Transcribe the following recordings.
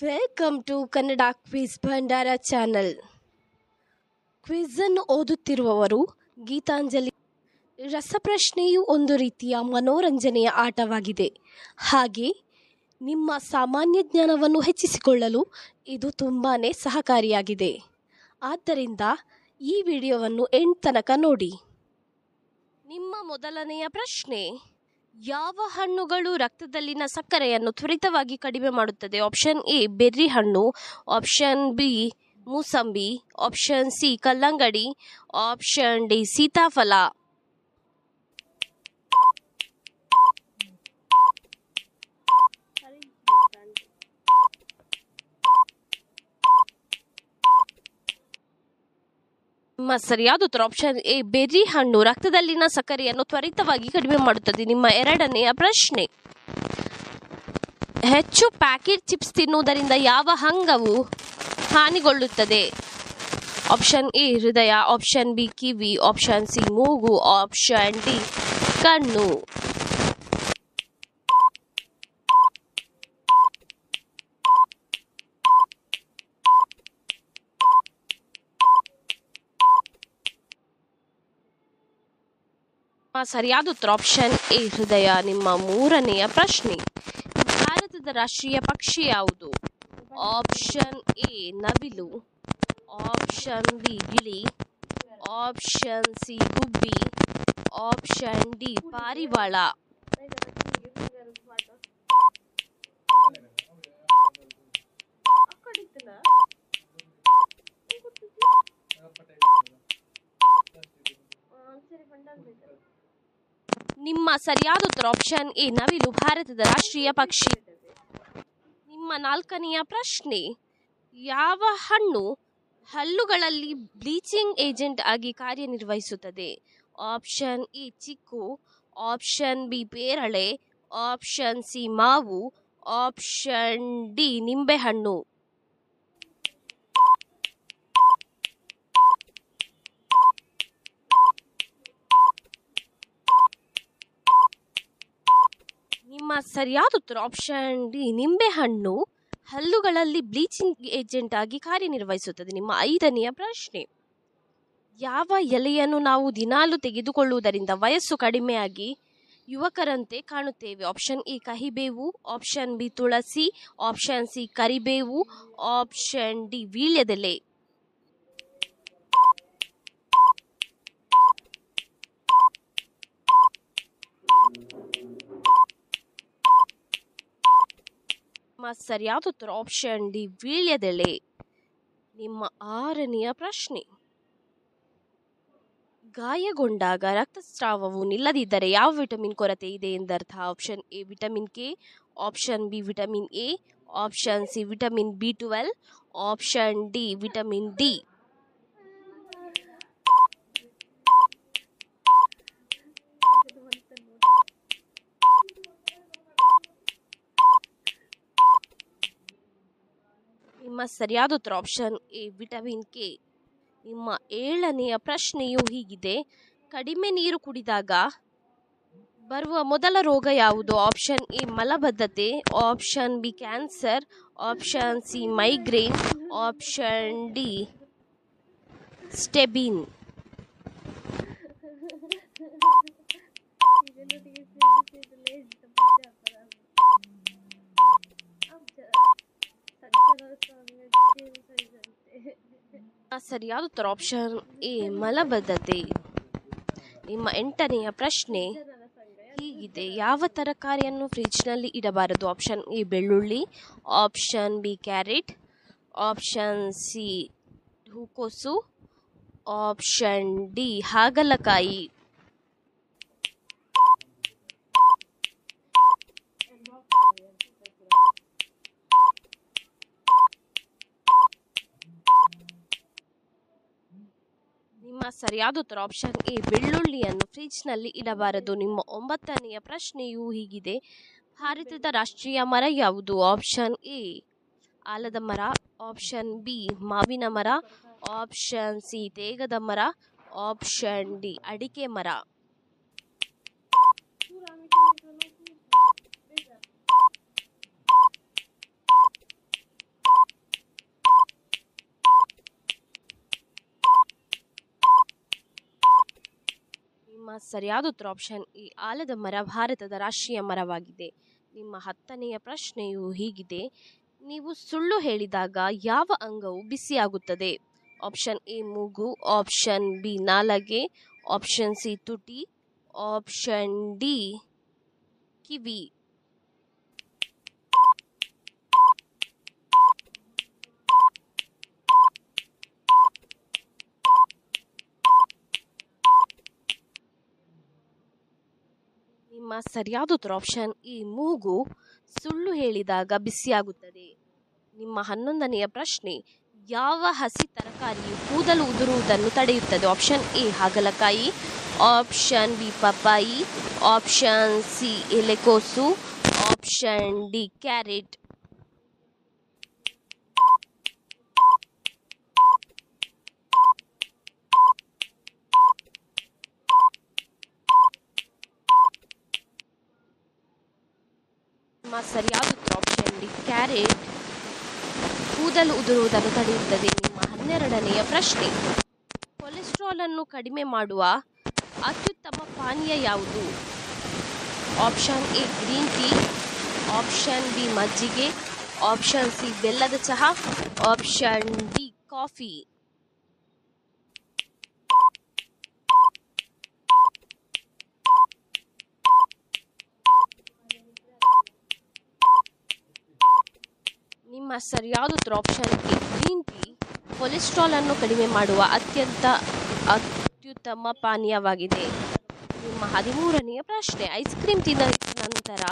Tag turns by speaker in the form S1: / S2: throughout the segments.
S1: Welcome to Kannada quiz ಭಂಡಾರ channel. ಕ್ವಿಜನ್ನು ಓದುತ್ತಿರುವವರು ಗೀತಾಂಜಲಿ. ರಸಪ್ರಶ್ನೆಯು ಒಂದು ರೀತಿಯ ಮನೋರಂಜನೆಯ ಆಟವಾಗಿದೆ. ಹಾಗೆ ನಿಮ್ಮ ಸಾಮಾನ್ಯ ಜ್ಞಾನವನ್ನು ಹೆಚ್ಚಿಸಿಕೊಳ್ಳಲು ಇದು ತುಂಬಾ ಸಹಕಾರಿಯಾಗಿದೆ. ಆದ್ದರಿಂದ ಈ ವಿಡಿಯೋವನ್ನು ಎಂಡ್ ತನಕ ನೋಡಿ. ನಿಮ್ಮ ಮೊದಲನೆಯ ಪ್ರಶ್ನೆ: ಯಾವ ಹಣ್ಣುಗಳು ರಕ್ತದಲ್ಲಿನ ಸಕ್ಕರೆಯನ್ನು ತ್ವರಿತವಾಗಿ ಕಡಿಮೆ ಮಾಡುತ್ತದೆ? ಆಪ್ಷನ್ ಎ ಬೆರ್ರಿ ಹಣ್ಣು, ಆಪ್ಷನ್ ಬಿ ಮೂಸಂಬಿ, ಆಪ್ಷನ್ ಸಿ ಕಲ್ಲಂಗಡಿ, ಆಪ್ಷನ್ ಡಿ ಸೀತಾಫಲ. ನಿಮ್ಮ ಸರಿಯಾದ ಉತ್ತರ ಆಪ್ಷನ್ ಎ ಬೆರ್ರಿ ಹಣ್ಣು ರಕ್ತದಲ್ಲಿನ ಸಕ್ಕರೆಯನ್ನು ತ್ವರಿತವಾಗಿ ಕಡಿಮೆ ಮಾಡುತ್ತದೆ. ನಿಮ್ಮ ಎರಡನೆಯ ಪ್ರಶ್ನೆ: ಹೆಚ್ಚು ಪ್ಯಾಕೆಟ್ ಚಿಪ್ಸ್ ತಿನ್ನುವುದರಿಂದ ಯಾವ ಅಂಗವು ಹಾನಿಗೊಳ್ಳುತ್ತದೆ? ಆಪ್ಷನ್ ಎ ಹೃದಯ, ಆಪ್ಷನ್ ಬಿ ಕಿವಿ, ಆಪ್ಷನ್ ಸಿ ಮೂಗು, ಆಪ್ಷನ್ ಡಿ ಕಣ್ಣು. ಸರಿಯಾದ ಉತ್ತರ ಆಪ್ಷನ್ ಎ ಹೃದಯ. ನಿಮ್ಮ ಮೂರನೆಯ ಪ್ರಶ್ನೆ: ಭಾರತದ ರಾಷ್ಟ್ರೀಯ ಪಕ್ಷಿ ಯಾವುದು? ಆಪ್ಷನ್ ಎ ನವಿಲು, ಆಪ್ಷನ್ ಬಿ ಗಿಳಿ, ಆಪ್ಷನ್ ಸಿ ಗುಬ್ಬಿ, ಆಪ್ಷನ್ ಡಿ ಪಾರಿವಾಳ. ನಿಮ್ಮ ಸರಿಯಾದ ಉತ್ತರ ಆಪ್ಷನ್ ಎ ನವಿಲು ಭಾರತದ ರಾಷ್ಟ್ರೀಯ ಪಕ್ಷಿ. ನಿಮ್ಮ ನಾಲ್ಕನೆಯ ಪ್ರಶ್ನೆ: ಯಾವ ಹಣ್ಣು ಹಲ್ಲುಗಳಲ್ಲಿ ಬ್ಲೀಚಿಂಗ್ ಏಜೆಂಟ್ ಆಗಿ ಕಾರ್ಯನಿರ್ವಹಿಸುತ್ತದೆ? ಆಪ್ಷನ್ ಎ ಚಿಕ್ಕು, ಆಪ್ಷನ್ ಬಿ ಪೇರಳೆ, ಆಪ್ಷನ್ ಸಿ ಮಾವು, ಆಪ್ಷನ್ ಡಿ ನಿಂಬೆಹಣ್ಣು. ನಿಮ್ಮ ಸರಿಯಾದ ಉತ್ತರ ಆಪ್ಷನ್ ಡಿ ನಿಂಬೆಹಣ್ಣು ಹಲ್ಲುಗಳಲ್ಲಿ ಬ್ಲೀಚಿಂಗ್ ಏಜೆಂಟ್ ಆಗಿ ಕಾರ್ಯನಿರ್ವಹಿಸುತ್ತದೆ. ನಿಮ್ಮ ಐದನೆಯ ಪ್ರಶ್ನೆ: ಯಾವ ಎಲೆಯನ್ನು ನಾವು ದಿನಾಲು ತೆಗೆದುಕೊಳ್ಳುವುದರಿಂದ ವಯಸ್ಸು ಕಡಿಮೆಯಾಗಿ ಯುವಕರಂತೆ ಕಾಣುತ್ತೇವೆ? ಆಪ್ಷನ್ ಎ ಕಹಿಬೇವು, ಆಪ್ಷನ್ ಬಿ ತುಳಸಿ, ಆಪ್ಷನ್ ಸಿ ಕರಿಬೇವು, ಆಪ್ಷನ್ ಡಿ ವೀಳ್ಯದೆಲೆ. ನಿಮ್ಮ ಸರಿಯಾದ ಉತ್ತರ ಆಪ್ಷನ್ ಡಿ ವೀಳ್ಯದೆಲೆ. ನಿಮ್ಮ ಆರನೆಯ ಪ್ರಶ್ನೆ: ಗಾಯಗೊಂಡಾಗ ರಕ್ತಸ್ರಾವವು ನಿಲ್ಲದಿದ್ದರೆ ಯಾವ ವಿಟಮಿನ್ ಕೊರತೆ ಇದೆ ಎಂದರ್ಥ? Option A vitamin K, option B vitamin A, option C vitamin ಬಿ12, ಆಪ್ಷನ್ ಡಿ ವಿಟಮಿನ್ ಡಿ. ನಿಮ್ಮ ಸರಿಯಾದ ಉತ್ತರ ಆಪ್ಷನ್ ಎ ವಿಟಮಿನ್ ಕೆ. ನಿಮ್ಮ ಏಳನೆಯ ಪ್ರಶ್ನೆಯು ಹೀಗಿದೆ: ಕಡಿಮೆ ನೀರು ಕುಡಿದಾಗ ಬರುವ ಮೊದಲ ರೋಗ ಯಾವುದು? ಆಪ್ಷನ್ ಎ ಮಲಬದ್ಧತೆ, option B cancer, option C migraine, option D ಸ್ಟೆಬಿನ್. ಸರಿಯಾದ ಉತ್ತರ ಆಪ್ಷನ್ ಎ ಮಲಬದ್ಧತೆ. ನಿಮ್ಮ ಎಂಟನೆಯ ಪ್ರಶ್ನೆ ಹೀಗಿದೆ: ಯಾವ ತರಕಾರಿಯನ್ನು ಫ್ರಿಜ್ನಲ್ಲಿ ಇಡಬಾರದು? ಆಪ್ಷನ್ ಎ ಬೆಳ್ಳುಳ್ಳಿ, option B carrot, option C ಹೂಕೋಸು, ಆಪ್ಷನ್ ಡಿ ಹಾಗಲಕಾಯಿ. ನಿಮ್ಮ ಸರಿಯಾದ ಉತ್ತರ ಆಪ್ಷನ್ ಎ ಬೆಳ್ಳುಳ್ಳಿಯನ್ನು ಫ್ರಿಜ್ನಲ್ಲಿ ಇಡಬಾರದು. ನಿಮ್ಮ ಒಂಬತ್ತನೆಯ ಪ್ರಶ್ನೆಯು ಹೀಗಿದೆ: ಭಾರತದ ರಾಷ್ಟ್ರೀಯ ಮರ ಯಾವುದು? ಆಪ್ಷನ್ ಎ ಆಲದ ಮರ, ಆಪ್ಷನ್ ಬಿ ಮಾವಿನ ಮರ, ಆಪ್ಷನ್ ಸಿ ತೇಗದ ಮರ, ಆಪ್ಷನ್ ಡಿ ಅಡಿಕೆ ಮರ. ಸರಿಯಾದ ಉತ್ತರ ಆಪ್ಷನ್ ಎ ಆಲದ ಮರ ಭಾರತದ ರಾಷ್ಟ್ರೀಯ ಮರವಾಗಿದೆ. ನಿಮ್ಮ 10ನೆಯ ಪ್ರಶ್ನೆಯು ಹೀಗಿದೆ: ನೀವು ಸುಳ್ಳು ಹೇಳಿದಾಗ ಯಾವ ಅಂಗವು ಬಿಸಿಯಾಗುತ್ತದೆ? ಆಪ್ಷನ್ ಎ ಮೂಗು, ಆಪ್ಷನ್ ಬಿ ನಾಲಗೆ, ಆಪ್ಷನ್ ಸಿ ತುಟಿ, ಆಪ್ಷನ್ ಡಿ ಕಿವಿ. ನಿಮ್ಮ ಸರಿಯಾದ ಉತ್ತರ ಆಪ್ಷನ್ ಎ ಮೂಗು ಸುಳ್ಳು ಹೇಳಿದಾಗ ಬಿಸಿಯಾಗುತ್ತದೆ. ನಿಮ್ಮ 11ನೆಯ ಪ್ರಶ್ನೆ: ಯಾವ ಹಸಿ ತರಕಾರಿಯು ಕೂದಲು ಉದುರುವುದನ್ನು ತಡೆಯುತ್ತದೆ? ಆಪ್ಷನ್ ಎ ಹಾಗಲಕಾಯಿ, ಆಪ್ಷನ್ ಬಿ ಪಪ್ಪಾಯಿ, ಆಪ್ಷನ್ ಸಿ ಎಲೆಕೋಸು, ಆಪ್ಷನ್ ಡಿ ಕ್ಯಾರೆಟ್. ನಿಮ್ಮ ಸರಿಯಾದ ಉತ್ತರ ಆಪ್ಷನ್ ಡಿ ಕ್ಯಾರೆಟ್ ಕೂದಲು ಉದುರುವುದನ್ನು ತಡೆಯುತ್ತದೆ. ನಿಮ್ಮ 12ನೆಯ ಪ್ರಶ್ನೆ: ಕೊಲೆಸ್ಟ್ರಾಲ್ ಅನ್ನು ಕಡಿಮೆ ಮಾಡುವ ಅತ್ಯುತ್ತಮ ಪಾನೀಯ ಯಾವುದು? Option A green tea, option B ಮಜ್ಜಿಗೆ, ಆಪ್ಷನ್ ಸಿ ಬೆಲ್ಲದ ಚಹಾ, ಆಪ್ಷನ್ ಡಿ ಕಾಫಿ. ನಿಮ್ಮ ಸರಿಯಾದ ಉತ್ತರ option A green tea cholesterol ಅನ್ನು ಕಡಿಮೆ ಮಾಡುವ ಅತ್ಯುತ್ತಮ ಪಾನೀಯವಾಗಿದೆ. ನಿಮ್ಮ 13ನೆಯ ಪ್ರಶ್ನೆ: ಐಸ್ ಕ್ರೀಮ್ ತಿಂದ ನಂತರ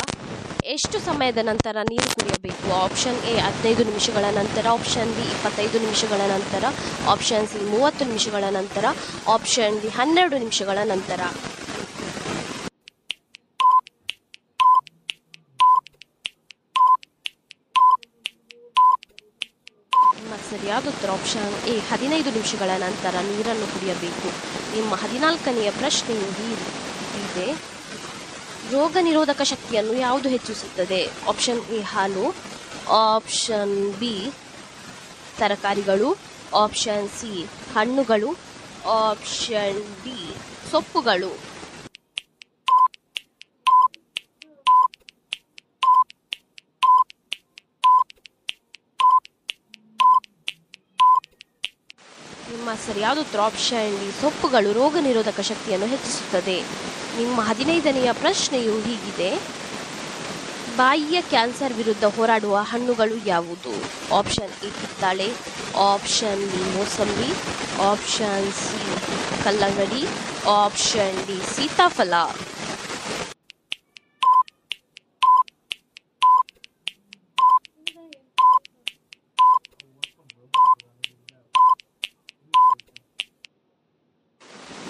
S1: ಎಷ್ಟು ಸಮಯದ ನಂತರ ನೀರು ಕುಡಿಯಬೇಕು? ಆಪ್ಷನ್ ಎ 15 ನಿಮಿಷಗಳ ನಂತರ, ಆಪ್ಷನ್ ಬಿ 25 ನಿಮಿಷಗಳ ನಂತರ, ಆಪ್ಷನ್ ಸಿ 30 ನಿಮಿಷಗಳ ನಂತರ, ಆಪ್ಷನ್ ಡಿ 12 ನಿಮಿಷಗಳ ನಂತರ. ನಿಮ್ಮ ಸರಿಯಾದ ಉತ್ತರ ಆಪ್ಷನ್ ಎ 15 ನಿಮಿಷಗಳ ನಂತರ ನೀರನ್ನು ಕುಡಿಯಬೇಕು. ನಿಮ್ಮ 14ನೆಯ ಪ್ರಶ್ನೆಯು ಹೀಗಿದೆ: ರೋಗ ನಿರೋಧಕ ಶಕ್ತಿಯನ್ನು ಯಾವುದು ಹೆಚ್ಚಿಸುತ್ತದೆ? ಆಪ್ಷನ್ ಎ ಹಾಲು, ಆಪ್ಷನ್ ಬಿ ತರಕಾರಿಗಳು, ಆಪ್ಷನ್ ಸಿ ಹಣ್ಣುಗಳು, ಆಪ್ಷನ್ ಡಿ ಸೊಪ್ಪುಗಳು. ನಿಮ್ಮ ಸರಿಯಾದ ಉತ್ತರ ಆಪ್ಷನ್ ಡಿ ಸೊಪ್ಪುಗಳು ರೋಗ ನಿರೋಧಕ ಶಕ್ತಿಯನ್ನು ಹೆಚ್ಚಿಸುತ್ತದೆ. ನಿಮ್ಮ 15ನೆಯ ಪ್ರಶ್ನೆಯು ಹೀಗಿದೆ: ಬಾಯಿಯ ಕ್ಯಾನ್ಸರ್ ವಿರುದ್ಧ ಹೋರಾಡುವ ಹಣ್ಣುಗಳು ಯಾವುದು? ಆಪ್ಷನ್ ಎ ಕಿತ್ತಳೆ, ಆಪ್ಷನ್ ಬಿ ಮೋಸಂಬಿ, ಆಪ್ಷನ್ ಸಿ ಕಲ್ಲಂಗಡಿ, ಆಪ್ಷನ್ ಡಿ ಸೀತಾಫಲ.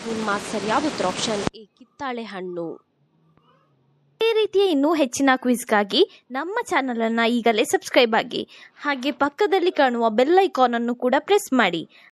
S1: ನಿಮ್ಮ ಸರಿಯಾದ ಉತ್ತರ ಆಪ್ಷನ್ ಎ ಕಿತ್ತಳೆ ಹಣ್ಣು.
S2: ಇದೇ ರೀತಿಯ ಇನ್ನೂ ಹೆಚ್ಚಿನ ಕ್ವಿಜ್ಗಾಗಿ ನಮ್ಮ ಚಾನಲನ್ನು ಈಗಲೇ ಸಬ್ಸ್ಕ್ರೈಬ್ ಆಗಿ, ಹಾಗೆ ಪಕ್ಕದಲ್ಲಿ ಕಾಣುವ ಬೆಲ್ ಐಕಾನ್ ಅನ್ನು ಕೂಡ ಪ್ರೆಸ್ ಮಾಡಿ.